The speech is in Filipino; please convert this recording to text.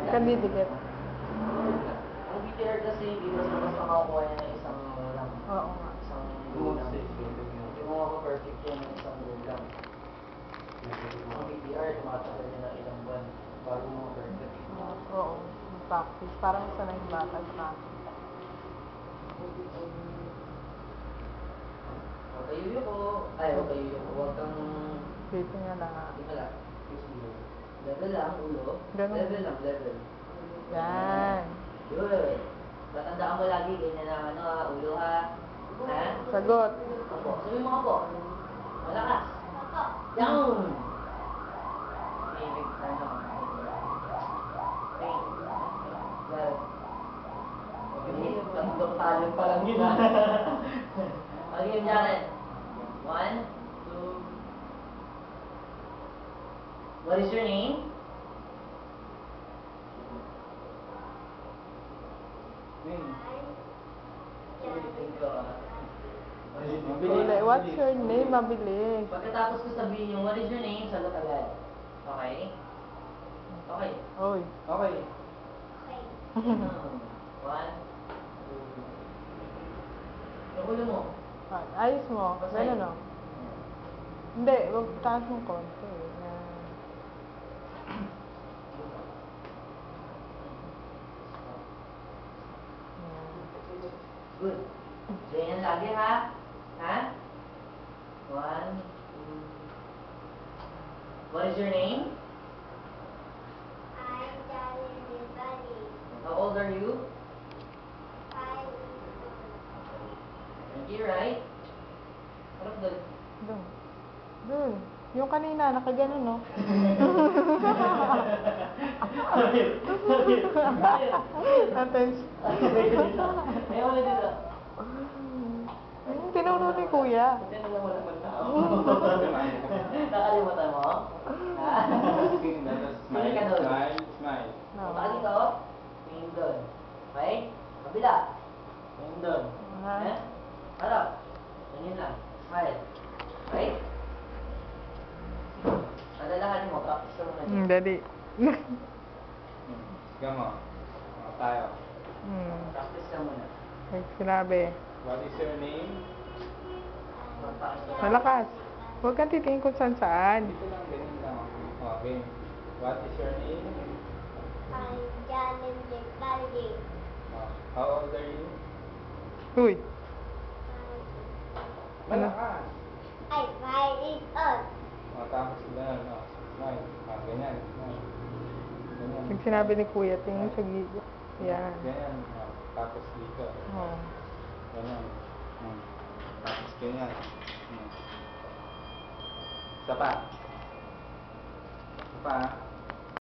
Kanidikit. Ang BTR kasi, dito sa mas makakuha niya ng isang lang. Oo nga. Isang gulang. Hindi mo perfect yan ng isang gulang. Ang BTR, tumatagal niya ng ilang buwan bago mo perfect. Oo. Practice. Parang sanay yung bata sa akin. Huwag kayo yuko. Ay, huwag kayo yuko. Huwag kang... Dito nga lang. Dito lang. Level lang, ulo. Ganun. Level lang, level. Yan. Good. Tatandaan mo lagi, ganyan ang ulo ha. Ha? Sagot. Opo. Sabi mo opo. Malakas. Down. Tatlong talon pa lang yun ha. Okay, Jared. 1, 2. What is your name? Uli, what's your name? Mabilis. Pagkatapos ko sabihin yung what is your name, sagot agad. Okay? Okay. Oy. Okay. One, two. Yung ulo mo. Ayos mo. Ganun o. Hindi, wag taas mo konti. Yan. Good. Ganyan lagi ha. Ha? 1, 2. What is your name? I'm Darren Devani. How old are you? 5 Thank you, right? Harap doon. Dun. Dun. Yung kanina, nakaganon, no? Attention. Ayaw mo dito. Tinuro ni Kuya. Hindi na lang walang tao. Nakalimutan mo? Ha? Smile ka doon. Smile. Baka dito. Tingin doon. Okay? Kabila. Tingin doon. Eh? Harap. Tingin lang. Smile. Okay? Alalahanin mo. Practice ka muna. Daddy. Gamo. Tayo. Practice ka muna. Ay, sinabi. What is your name? Malakas. Huwag kang titingin kung saan. Dito lang, ganyan lang. Okay. What is your name? I'm Darren Devani. How old are you? Uy. Malakas. I'm 5 years old. Tapos ganyan. Smile. Ganyan. Ganyan. Pag sinabi ni Kuya, tingin sa gilid. Yan. Ganyan. Tapos dito. Oh. Ganyan. Tapos ganyan. Isa pa. Isa pa.